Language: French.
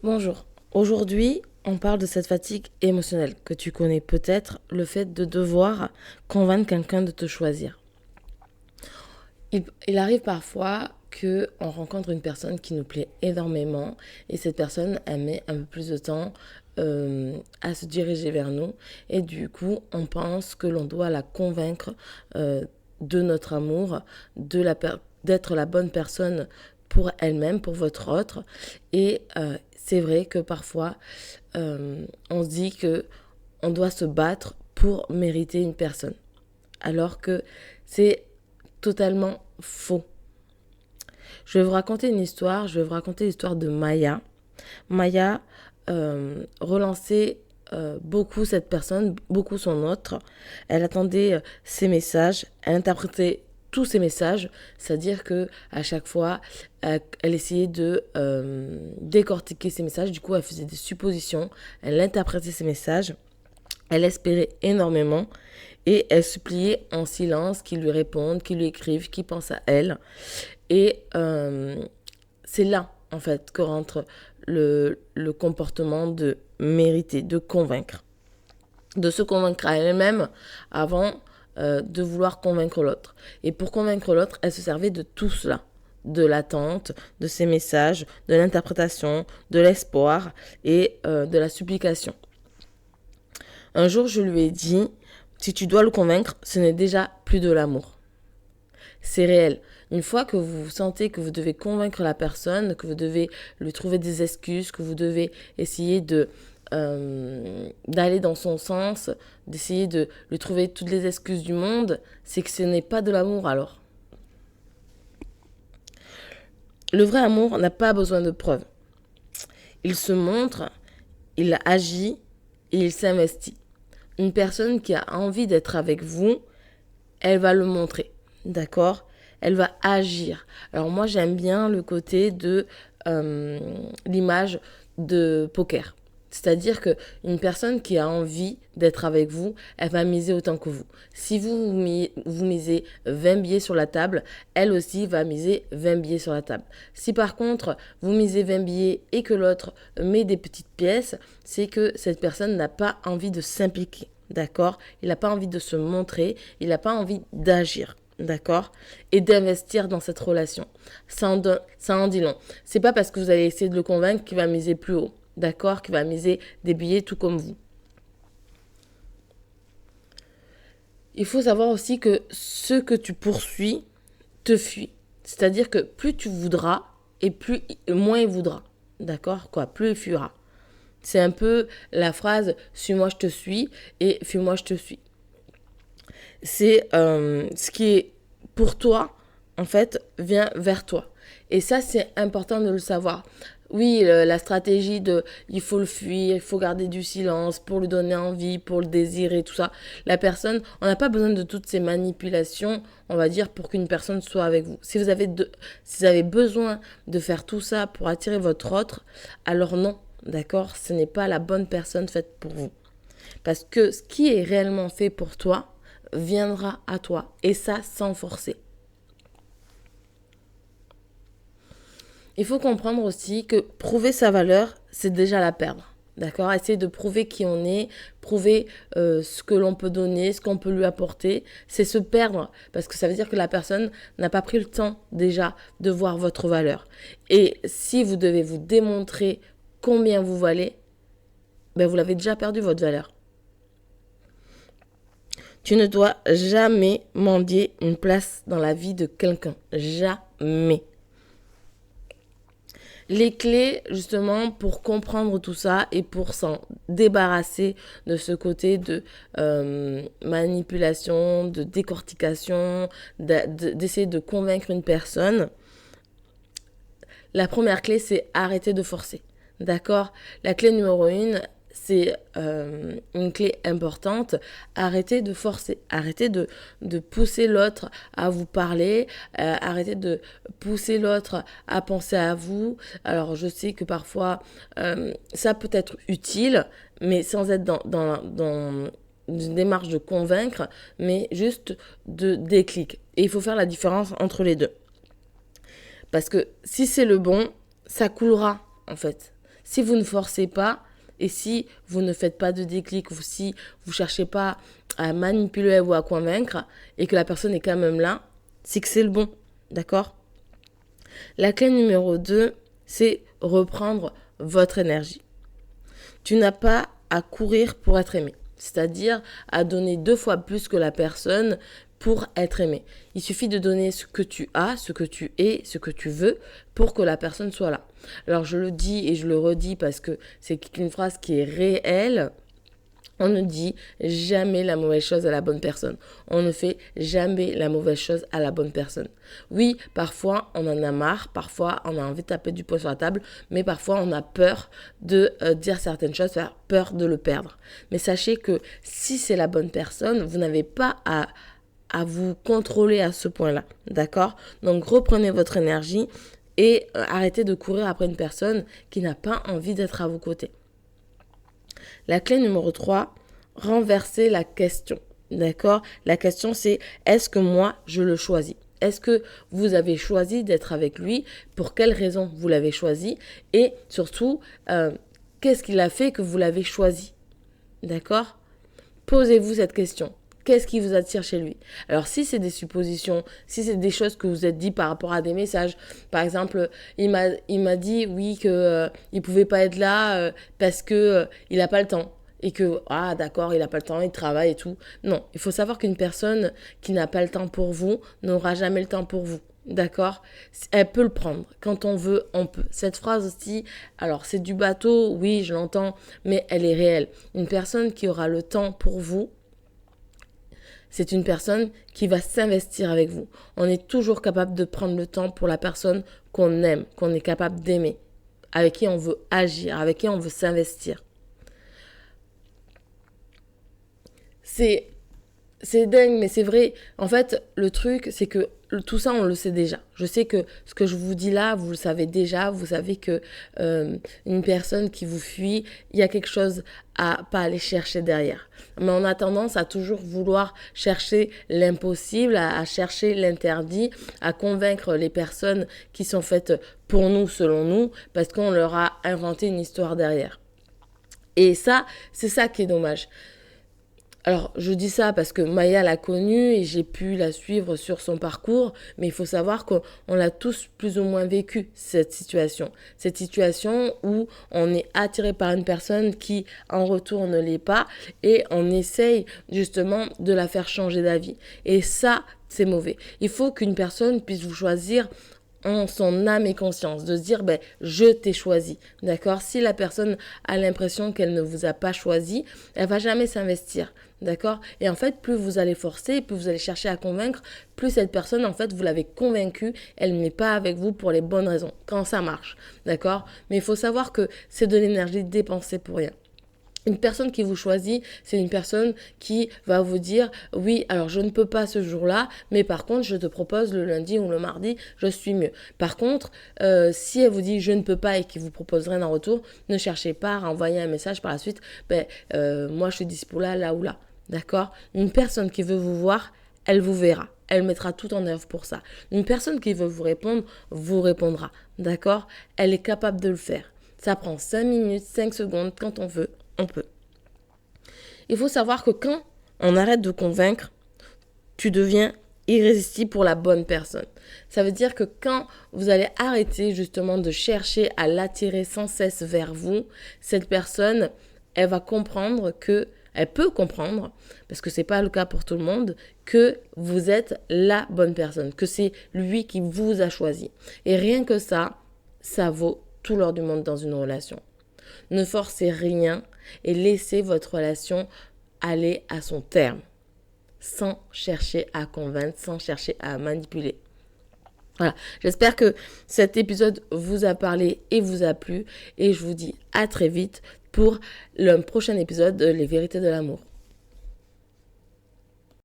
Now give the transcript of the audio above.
Bonjour. Aujourd'hui, on parle de cette fatigue émotionnelle que tu connais peut-être, le fait de devoir convaincre quelqu'un de te choisir. Il arrive parfois que on rencontre une personne qui nous plaît énormément et cette personne elle met un peu plus de temps à se diriger vers nous et du coup on pense que l'on doit la convaincre de notre amour, d'être la bonne personne pour elle-même, pour votre autre. Et c'est vrai que parfois, on se dit que on doit se battre pour mériter une personne, alors que c'est totalement faux. Je vais vous raconter une histoire. Je vais vous raconter l'histoire de Maya. Maya relançait beaucoup cette personne, beaucoup son autre. Elle attendait ses messages, elle interprétait tous ces messages, c'est-à-dire que à chaque fois, elle essayait de décortiquer ces messages. Du coup, elle faisait des suppositions, elle interprétait ces messages, elle espérait énormément et elle suppliait en silence qu'ils lui répondent, qu'ils lui écrivent, qu'ils pensent à elle. Et c'est là, en fait, que rentre le comportement de mériter, de convaincre. De se convaincre à elle-même avant de vouloir convaincre l'autre. Et pour convaincre l'autre, elle se servait de tout cela. De l'attente, de ses messages, de l'interprétation, de l'espoir et de la supplication. Un jour, je lui ai dit, si tu dois le convaincre, ce n'est déjà plus de l'amour. C'est réel. Une fois que vous sentez que vous devez convaincre la personne, que vous devez lui trouver des excuses, que vous devez essayer d'aller dans son sens, d'essayer de lui trouver toutes les excuses du monde, c'est que ce n'est pas de l'amour alors. Le vrai amour n'a pas besoin de preuves. Il se montre, il agit et il s'investit. Une personne qui a envie d'être avec vous, elle va le montrer, d'accord? Elle va agir. Alors moi, j'aime bien le côté de l'image de poker. C'est-à-dire qu'une personne qui a envie d'être avec vous, elle va miser autant que vous. Si vous misez 20 billets sur la table, elle aussi va miser 20 billets sur la table. Si par contre, vous misez 20 billets et que l'autre met des petites pièces, c'est que cette personne n'a pas envie de s'impliquer. D'accord? Il n'a pas envie de se montrer, il n'a pas envie d'agir. D'accord? Et d'investir dans cette relation. Ça en dit long. C'est pas parce que vous allez essayer de le convaincre qu'il va miser plus haut. D'accord? Qu'il va miser des billets tout comme vous. Il faut savoir aussi que ce que tu poursuis te fuit. C'est-à-dire que plus tu voudras et moins il voudra. D'accord? Quoi? Plus il fuira. C'est un peu la phrase suis-moi, je te suis et fuis-moi, je te suis. C'est ce qui est pour toi, en fait, vient vers toi. Et ça, c'est important de le savoir. Oui, la stratégie de il faut le fuir, il faut garder du silence pour lui donner envie, pour le désirer, tout ça. La personne, on n'a pas besoin de toutes ces manipulations, on va dire, pour qu'une personne soit avec vous. Si vous avez besoin de faire tout ça pour attirer votre autre, alors non, d'accord, ce n'est pas la bonne personne faite pour vous. Parce que ce qui est réellement fait pour toi viendra à toi. Et ça sans forcer. Il faut comprendre aussi que prouver sa valeur, c'est déjà la perdre. D'accord? Essayer de prouver qui on est, prouver ce que l'on peut donner, ce qu'on peut lui apporter, c'est se perdre. Parce que ça veut dire que la personne n'a pas pris le temps déjà de voir votre valeur. Et si vous devez vous démontrer combien vous valez, ben vous l'avez déjà perdu votre valeur. Tu ne dois jamais mendier une place dans la vie de quelqu'un. Jamais. Les clés, justement, pour comprendre tout ça et pour s'en débarrasser de ce côté de manipulation, de décortication, d'essayer de convaincre une personne, la première clé, c'est arrêter de forcer. D'accord? La clé numéro 1, c'est une clé importante. Arrêtez de forcer, arrêtez de pousser l'autre à vous parler, arrêtez de pousser l'autre à penser à vous. Alors je sais que parfois ça peut être utile, mais sans être dans une démarche de convaincre, mais juste de déclic. Et il faut faire la différence entre les deux. Parce que si c'est le bon, ça coulera en fait. Si vous ne forcez pas et si vous ne faites pas de déclic ou si vous ne cherchez pas à manipuler ou à convaincre et que la personne est quand même là, c'est que c'est le bon. D'accord ? La clé numéro 2, c'est reprendre votre énergie. Tu n'as pas à courir pour être aimé, c'est-à-dire à donner 2 fois plus que la personne pour être aimé. Il suffit de donner ce que tu as, ce que tu es, ce que tu veux pour que la personne soit là. Alors je le dis et je le redis parce que c'est une phrase qui est réelle. On ne dit jamais la mauvaise chose à la bonne personne. On ne fait jamais la mauvaise chose à la bonne personne. Oui, parfois on en a marre, parfois on a envie de taper du poing sur la table, mais parfois on a peur de dire certaines choses, peur de le perdre. Mais sachez que si c'est la bonne personne, vous n'avez pas à vous contrôler à ce point-là, d'accord ? Donc reprenez votre énergie et arrêtez de courir après une personne qui n'a pas envie d'être à vos côtés. La clé numéro 3, renverser la question, d'accord ? La question c'est, est-ce que moi je le choisis ? Est-ce que vous avez choisi d'être avec lui ? Pour quelle raison vous l'avez choisi ? Et surtout, qu'est-ce qu'il a fait que vous l'avez choisi ? D'accord ? Posez-vous cette question. Qu'est-ce qui vous attire chez lui ? Alors, si c'est des suppositions, si c'est des choses que vous êtes dit par rapport à des messages, par exemple, il m'a dit, oui, qu'il ne pouvait pas être là parce qu'il n'a pas le temps. Et que, ah d'accord, il n'a pas le temps, il travaille et tout. Non, il faut savoir qu'une personne qui n'a pas le temps pour vous n'aura jamais le temps pour vous. D'accord ? Elle peut le prendre. Quand on veut, on peut. Cette phrase aussi, alors c'est du bateau, oui, je l'entends, mais elle est réelle. Une personne qui aura le temps pour vous, c'est une personne qui va s'investir avec vous. On est toujours capable de prendre le temps pour la personne qu'on aime, qu'on est capable d'aimer, avec qui on veut agir, avec qui on veut s'investir. C'est dingue, mais c'est vrai. En fait, le truc, c'est que tout ça, on le sait déjà. Je sais que ce que je vous dis là, vous le savez déjà. Vous savez que une personne qui vous fuit, il y a quelque chose à pas aller chercher derrière. Mais on a tendance à toujours vouloir chercher l'impossible, à chercher l'interdit, à convaincre les personnes qui sont faites pour nous, selon nous, parce qu'on leur a inventé une histoire derrière. Et ça, c'est ça qui est dommage. Alors, je dis ça parce que Maya l'a connue et j'ai pu la suivre sur son parcours, mais il faut savoir qu'on l'a tous plus ou moins vécu, cette situation. Cette situation où on est attiré par une personne qui, en retour, ne l'est pas et on essaye justement de la faire changer d'avis. Et ça, c'est mauvais. Il faut qu'une personne puisse vous choisir en son âme et conscience, de se dire je t'ai choisi, d'accord ? Si la personne a l'impression qu'elle ne vous a pas choisi, elle va jamais s'investir, d'accord ? Et en fait, plus vous allez forcer, plus vous allez chercher à convaincre, plus cette personne, en fait, vous l'avez convaincue, elle n'est pas avec vous pour les bonnes raisons, quand ça marche, d'accord ? Mais il faut savoir que c'est de l'énergie dépensée pour rien. Une personne qui vous choisit, c'est une personne qui va vous dire « Oui, alors je ne peux pas ce jour-là, mais par contre, je te propose le lundi ou le mardi, je suis mieux. » Par contre, si elle vous dit « Je ne peux pas » et qu'il vous propose rien en retour, ne cherchez pas à renvoyer un message par la suite « Moi, je suis dispo là ou là. » D'accord ? Une personne qui veut vous voir, elle vous verra. Elle mettra tout en œuvre pour ça. Une personne qui veut vous répondra. D'accord ? Elle est capable de le faire. Ça prend 5 minutes, 5 secondes, quand on veut. On peut. Il faut savoir que quand on arrête de convaincre, tu deviens irrésistible pour la bonne personne. Ça veut dire que quand vous allez arrêter justement de chercher à l'attirer sans cesse vers vous, cette personne, elle va comprendre que, elle peut comprendre, parce que c'est pas le cas pour tout le monde, que vous êtes la bonne personne, que c'est lui qui vous a choisi. Et rien que ça vaut tout l'or du monde dans une relation. Ne forcez rien et laissez votre relation aller à son terme, sans chercher à convaincre, sans chercher à manipuler. Voilà, j'espère que cet épisode vous a parlé et vous a plu et je vous dis à très vite pour le prochain épisode de Les Vérités de l'amour.